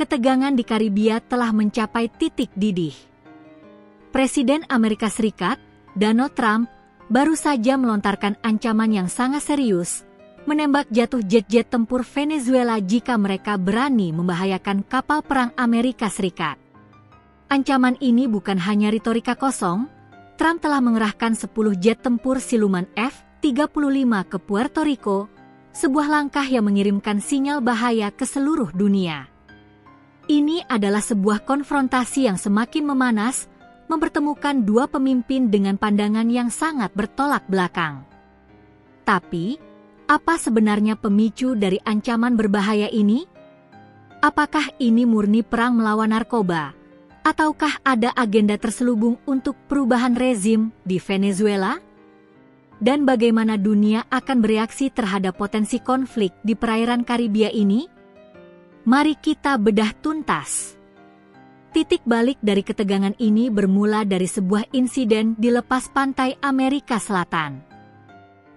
ketegangan di Karibia telah mencapai titik didih. Presiden Amerika Serikat, Donald Trump, baru saja melontarkan ancaman yang sangat serius, menembak jatuh jet-jet tempur Venezuela jika mereka berani membahayakan kapal perang Amerika Serikat. Ancaman ini bukan hanya retorika kosong. Trump telah mengerahkan 10 jet tempur siluman F-35 ke Puerto Rico, sebuah langkah yang mengirimkan sinyal bahaya ke seluruh dunia. Ini adalah sebuah konfrontasi yang semakin memanas, mempertemukan dua pemimpin dengan pandangan yang sangat bertolak belakang. Tapi, apa sebenarnya pemicu dari ancaman berbahaya ini? Apakah ini murni perang melawan narkoba? Ataukah ada agenda terselubung untuk perubahan rezim di Venezuela? Dan bagaimana dunia akan bereaksi terhadap potensi konflik di perairan Karibia ini? Mari kita bedah tuntas. Titik balik dari ketegangan ini bermula dari sebuah insiden di lepas pantai Amerika Selatan.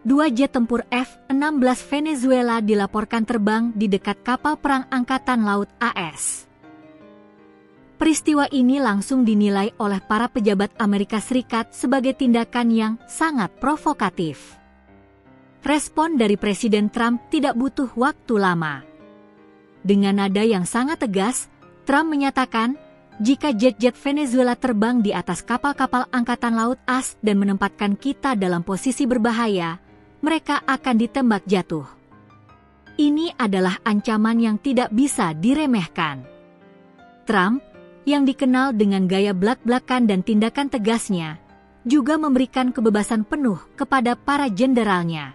2 jet tempur F-16 Venezuela dilaporkan terbang di dekat kapal perang Angkatan Laut AS. Peristiwa ini langsung dinilai oleh para pejabat Amerika Serikat sebagai tindakan yang sangat provokatif. Respon dari Presiden Trump tidak butuh waktu lama. Dengan nada yang sangat tegas, Trump menyatakan, jika jet-jet Venezuela terbang di atas kapal-kapal Angkatan Laut AS dan menempatkan kita dalam posisi berbahaya, mereka akan ditembak jatuh. Ini adalah ancaman yang tidak bisa diremehkan. Trump, yang dikenal dengan gaya blak-blakan dan tindakan tegasnya, juga memberikan kebebasan penuh kepada para jenderalnya.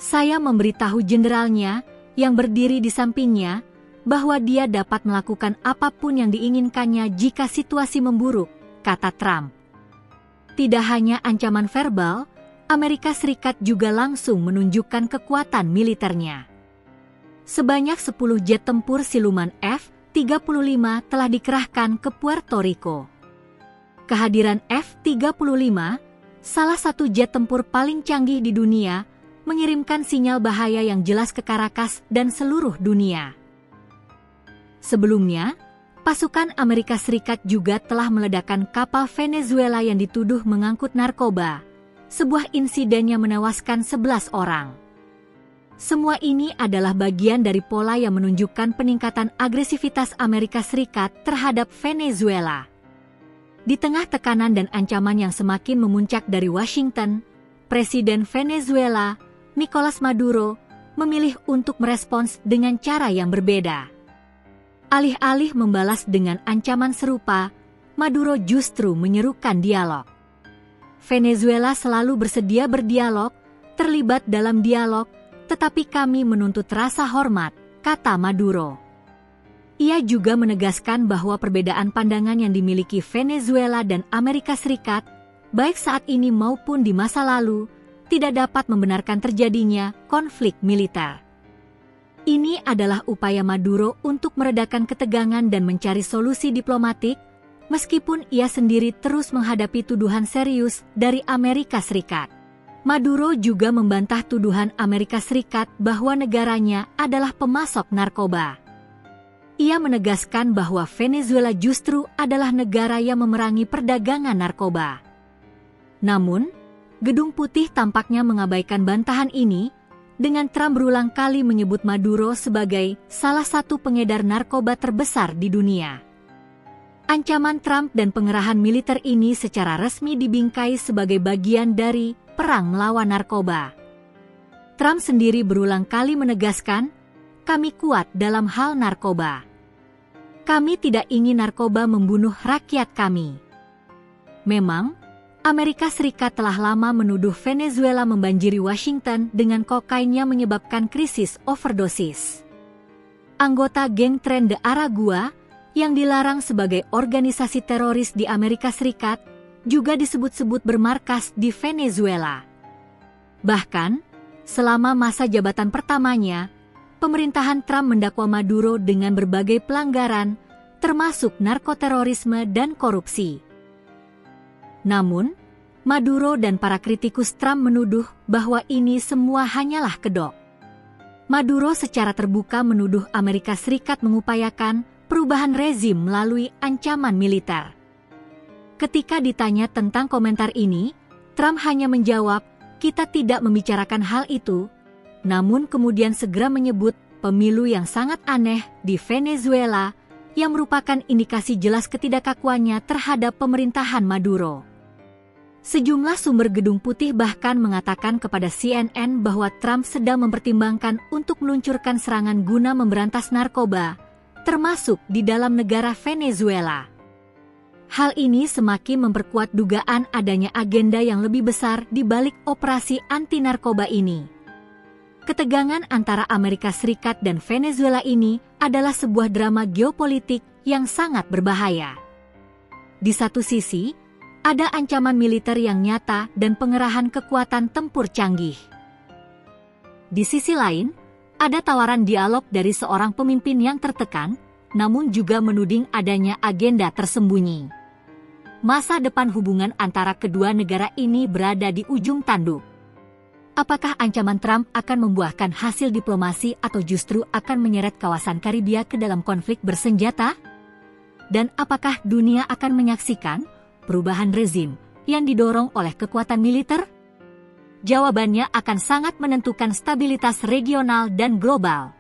Saya memberitahu jenderalnya, yang berdiri di sampingnya, bahwa dia dapat melakukan apapun yang diinginkannya jika situasi memburuk, kata Trump. Tidak hanya ancaman verbal, Amerika Serikat juga langsung menunjukkan kekuatan militernya. Sebanyak 10 jet tempur siluman F-35 telah dikerahkan ke Puerto Rico. Kehadiran F-35, salah satu jet tempur paling canggih di dunia, mengirimkan sinyal bahaya yang jelas ke Caracas dan seluruh dunia. Sebelumnya, pasukan Amerika Serikat juga telah meledakkan kapal Venezuela yang dituduh mengangkut narkoba, sebuah insiden yang menewaskan 11 orang. Semua ini adalah bagian dari pola yang menunjukkan peningkatan agresivitas Amerika Serikat terhadap Venezuela. Di tengah tekanan dan ancaman yang semakin memuncak dari Washington, Presiden Venezuela, Nicolas Maduro, memilih untuk merespons dengan cara yang berbeda. Alih-alih membalas dengan ancaman serupa, Maduro justru menyerukan dialog. Venezuela selalu bersedia berdialog, terlibat dalam dialog, tetapi kami menuntut rasa hormat, kata Maduro. Ia juga menegaskan bahwa perbedaan pandangan yang dimiliki Venezuela dan Amerika Serikat, baik saat ini maupun di masa lalu, tidak dapat membenarkan terjadinya konflik militer. Ini adalah upaya Maduro untuk meredakan ketegangan dan mencari solusi diplomatik, meskipun ia sendiri terus menghadapi tuduhan serius dari Amerika Serikat. Maduro juga membantah tuduhan Amerika Serikat bahwa negaranya adalah pemasok narkoba. Ia menegaskan bahwa Venezuela justru adalah negara yang memerangi perdagangan narkoba. Namun, Gedung Putih tampaknya mengabaikan bantahan ini, dengan Trump berulang kali menyebut Maduro sebagai salah satu pengedar narkoba terbesar di dunia. Ancaman Trump dan pengerahan militer ini secara resmi dibingkai sebagai bagian dari perang melawan narkoba. Trump sendiri berulang kali menegaskan, kami kuat dalam hal narkoba. Kami tidak ingin narkoba membunuh rakyat kami. Memang, Amerika Serikat telah lama menuduh Venezuela membanjiri Washington dengan kokain yang menyebabkan krisis overdosis. Anggota geng Tren de Aragua, yang dilarang sebagai organisasi teroris di Amerika Serikat, juga disebut-sebut bermarkas di Venezuela. Bahkan, selama masa jabatan pertamanya, pemerintahan Trump mendakwa Maduro dengan berbagai pelanggaran, termasuk narkoterorisme dan korupsi. Namun, Maduro dan para kritikus Trump menuduh bahwa ini semua hanyalah kedok. Maduro secara terbuka menuduh Amerika Serikat mengupayakan perubahan rezim melalui ancaman militer. Ketika ditanya tentang komentar ini, Trump hanya menjawab, "Kita tidak membicarakan hal itu," namun kemudian segera menyebut pemilu yang sangat aneh di Venezuela yang merupakan indikasi jelas ketidakkakuannya terhadap pemerintahan Maduro. Sejumlah sumber Gedung Putih bahkan mengatakan kepada CNN bahwa Trump sedang mempertimbangkan untuk meluncurkan serangan guna memberantas narkoba, termasuk di dalam negara Venezuela. Hal ini semakin memperkuat dugaan adanya agenda yang lebih besar di balik operasi anti-narkoba ini. Ketegangan antara Amerika Serikat dan Venezuela ini adalah sebuah drama geopolitik yang sangat berbahaya. Di satu sisi, ada ancaman militer yang nyata dan pengerahan kekuatan tempur canggih. Di sisi lain, ada tawaran dialog dari seorang pemimpin yang tertekan, namun juga menuding adanya agenda tersembunyi. Masa depan hubungan antara kedua negara ini berada di ujung tanduk. Apakah ancaman Trump akan membuahkan hasil diplomasi atau justru akan menyeret kawasan Karibia ke dalam konflik bersenjata? Dan apakah dunia akan menyaksikan perubahan rezim yang didorong oleh kekuatan militer? Jawabannya akan sangat menentukan stabilitas regional dan global.